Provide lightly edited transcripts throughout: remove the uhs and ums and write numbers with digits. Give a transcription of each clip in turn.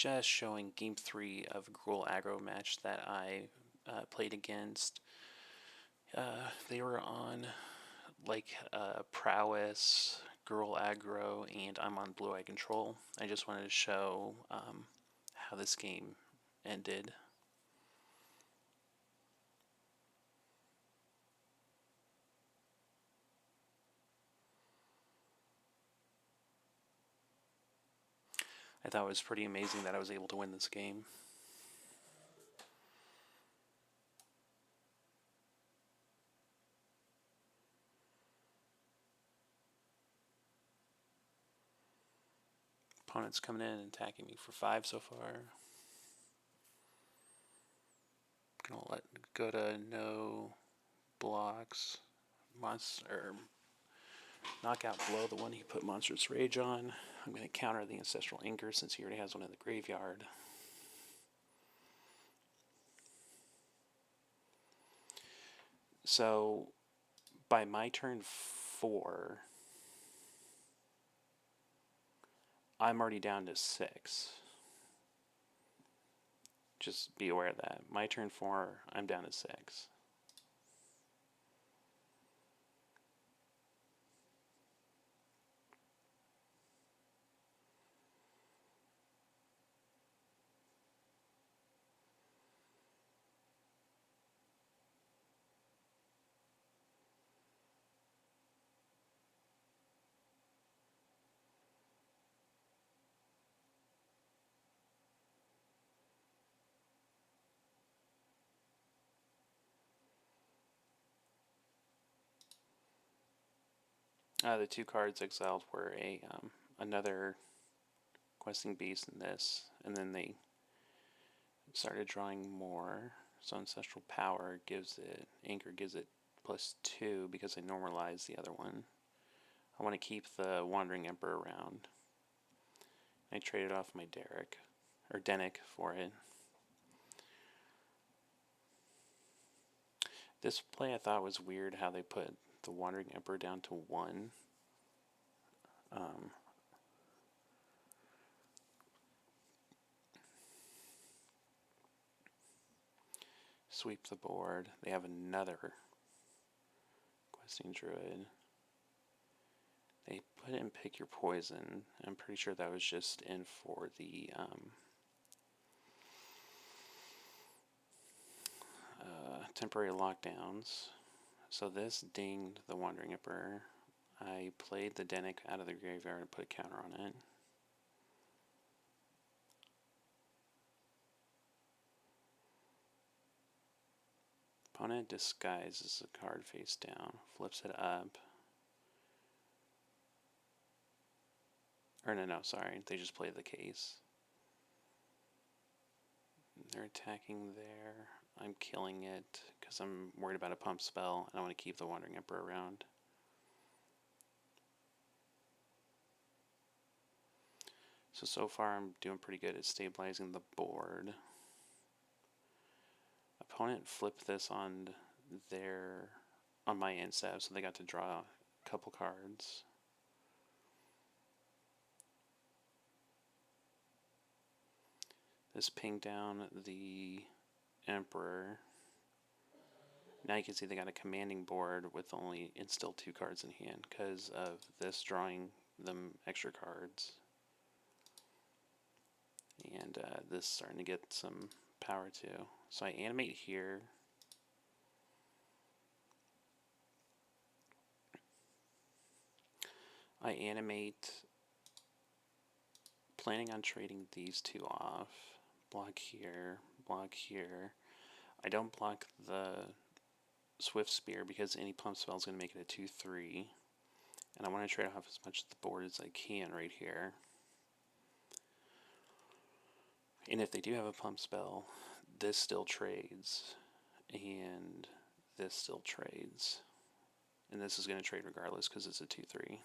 just showing Game 3 of Gruul Aggro match that I played against. They were on Prowess, Gruul Aggro, and I'm on Blue Eye Control. I just wanted to show how this game ended. I thought it was pretty amazing that I was able to win this game. Opponent's coming in and attacking me for 5 so far. Gonna let go to no blocks. Knockout blow, the one he put Monstrous Rage on. I'm gonna counter the Ancestral Anger since he already has one in the graveyard. So by my turn 4, I'm already down to 6. Just be aware of that. My turn 4, I'm down to 6. The 2 cards exiled were another Questing Beast in this, and then they started drawing more. So Ancestral Power gives it, Anchor gives it +2 because I normalized the other one. I want to keep the Wandering Emperor around. I traded off my Denic for it. This play I thought was weird how they put the Wandering Emperor down to 1. Sweep the board. They have another Questing Druid. They put in Pick Your Poison. I'm pretty sure that was just in for the temporary lockdowns. So this dinged the Wandering Emperor. I played the Denic out of the graveyard and put a counter on it. Opponent disguises the card face down, flips it up. Or no, sorry, they just played the case. They're attacking there. I'm killing it because I'm worried about a pump spell and I want to keep the Wandering Emperor around. So far I'm doing pretty good at stabilizing the board. Opponent flipped this on my end step, so they got to draw a couple cards. This pinged down the Emperor. Now you can see they got a commanding board with and still 2 cards in hand because of this drawing them extra cards. And this is starting to get some power too. So I animate here. I animate planning on trading these 2 off. Block here, block here. I don't block the Swift Spear because any pump spell is going to make it a 2/3. And I want to trade off as much of the board as I can right here. And if they do have a pump spell, this still trades, and this still trades. And this is going to trade regardless because it's a 2/3.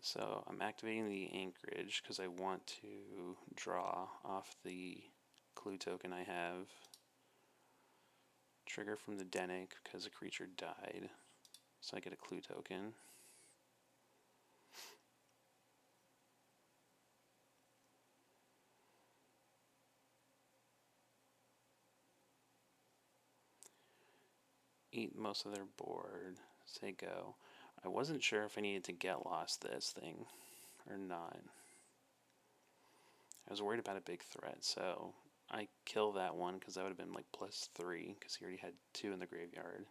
So I'm activating the Anchorage because I want to draw off the clue token I have. Trigger from the Denic because a creature died. So I get a clue token. eat most of their board. Say go. I wasn't sure if I needed to get lost this thing or not. I was worried about a big threat, so I kill that one because that would have been like +3 because he already had 2 in the graveyard.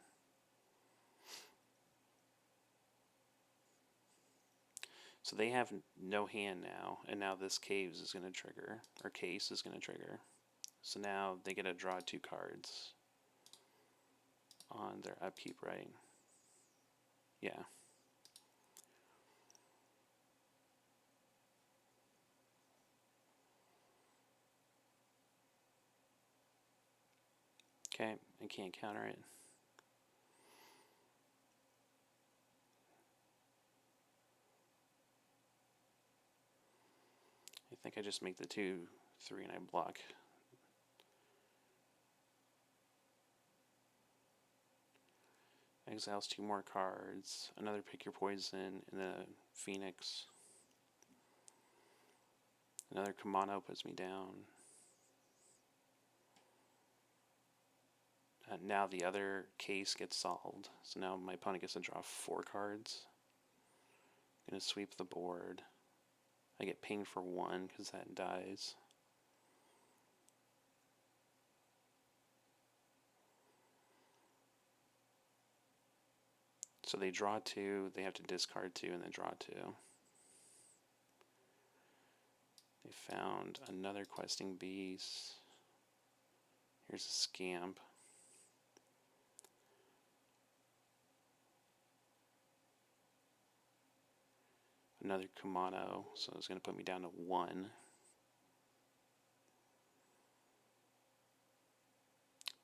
So they have no hand now, and now this caves is going to trigger, or case is going to trigger. So now they get to draw 2 cards on their upkeep, right? Yeah. Okay, I can't counter it. I think I just make the 2, 3, and I block. Exiles 2 more cards. Another pick your poison, and then a Phoenix. Another Kamano puts me down. Now the other case gets solved. So now my opponent gets to draw 4 cards. I'm going to sweep the board. I get pinged for 1 because that dies. So they draw 2, they have to discard 2, and then draw 2. They found another questing beast. Here's a scamp. Another Kamano, so it's going to put me down to 1.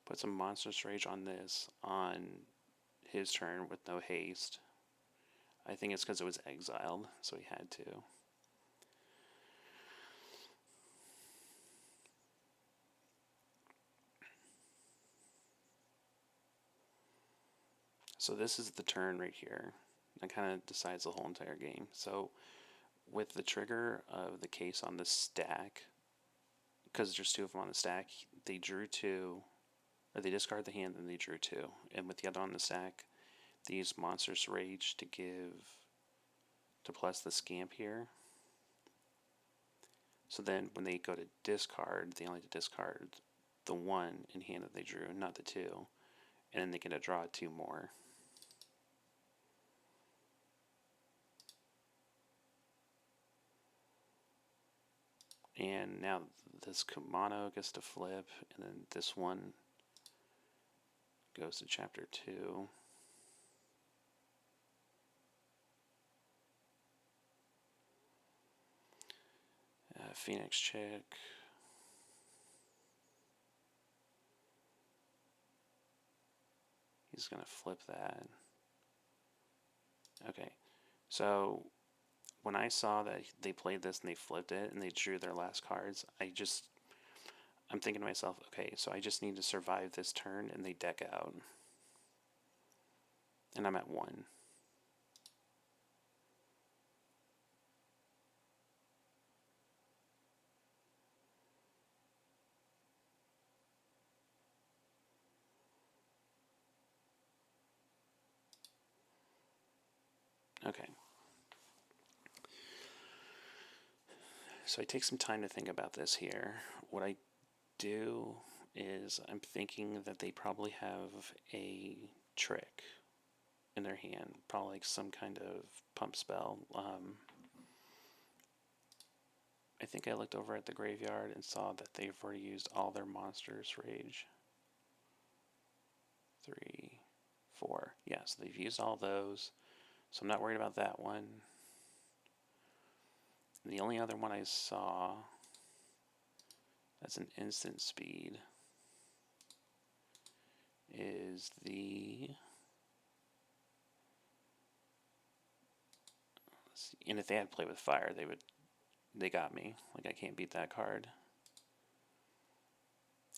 Put some Monstrous Rage on this on his turn with no haste. I think it's because it was exiled, so he had to. So this is the turn right here. That kind of decides the whole entire game. So with the trigger of the case on the stack, because there's 2 of them on the stack, they drew 2, or they discard the hand and they drew 2. And with the other on the stack, they use Monstrous Rage to plus the scamp here. So then when they go to discard, they only have to discard the 1 in hand that they drew, not the 2. And then they get to draw 2 more. And now this Kamano gets to flip, and then this one goes to chapter 2. Phoenix check. He's going to flip that. Okay, so when I saw that they played this and they flipped it and they drew their last cards, I'm thinking to myself, okay, so I just need to survive this turn, and they deck out. And I'm at 1. Okay. So I take some time to think about this here. What I do is I'm thinking that they probably have a trick in their hand, probably like some kind of pump spell. I think I looked over at the graveyard and saw that they've already used all their Monstrous Rage. 3, 4. Yeah, so they've used all those. So I'm not worried about that one. And the only other one I saw that's an instant speed is the... And if they had Play with Fire, they got me. Like, I can't beat that card.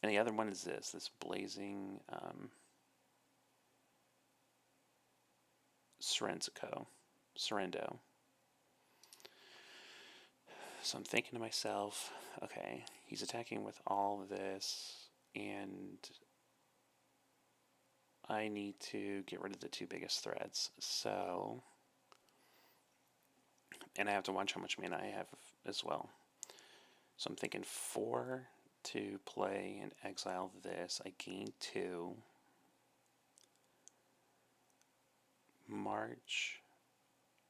And the other one is this Blazing Sorrento. So I'm thinking to myself, okay, he's attacking with all of this, and I need to get rid of the two biggest threats. So, and I have to watch how much mana I have as well. So I'm thinking 4 to play and exile this. I gain 2. March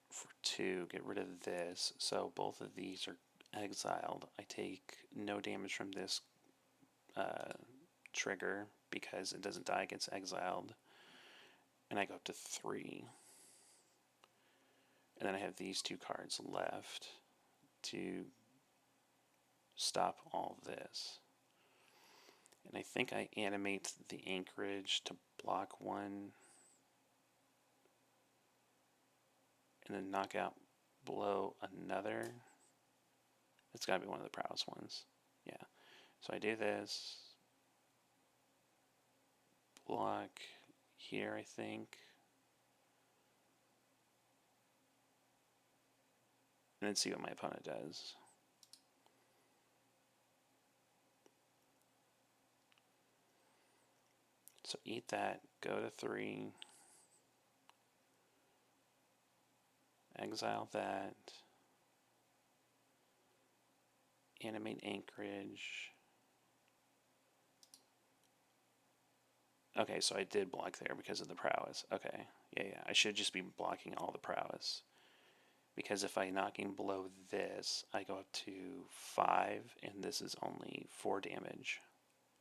for 2, get rid of this. So both of these are exiled. I take no damage from this trigger because it doesn't die, it gets exiled. And I go up to 3. And then I have these 2 cards left to stop all of this. And I think I animate the anchorage to block 1 and then knock out below another. It's got to be one of the prowess ones. Yeah. So I do this. Block here, I think. And then see what my opponent does. So eat that, go to 3. Exile that. Animate anchorage. Okay, so I did block there because of the prowess. Okay, yeah. I should just be blocking all the prowess. Because if I knock in below this, I go up to 5, and this is only 4 damage.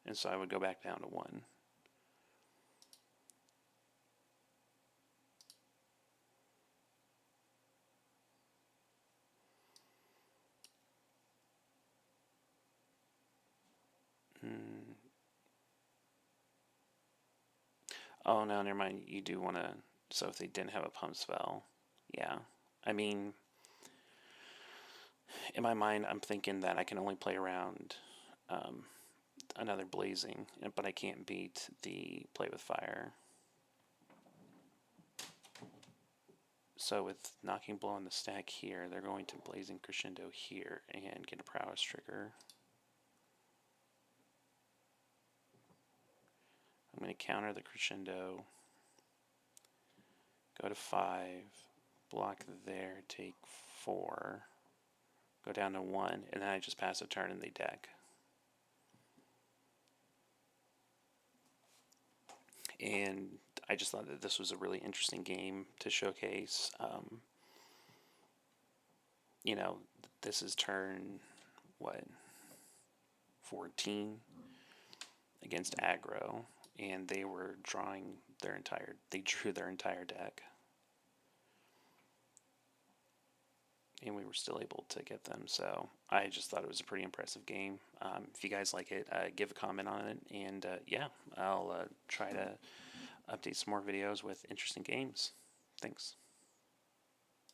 And so I would go back down to 1. Oh, no, never mind. You do want to... So if they didn't have a pump spell, yeah. I mean, in my mind, I'm thinking that I can only play around another blazing, but I can't beat the play with fire. So with knocking blow on the stack here, they're going to blazing crescendo here and get a prowess trigger. I'm going to counter the crescendo, go to 5, block there, take 4, go down to 1, and then I just pass a turn and they deck. And I just thought that this was a really interesting game to showcase. You know, this is turn, 14 against Aggro, and they were they drew their entire deck. And we were still able to get them, so I just thought it was a pretty impressive game. If you guys like it, give a comment on it, and yeah, I'll try to update some more videos with interesting games. Thanks.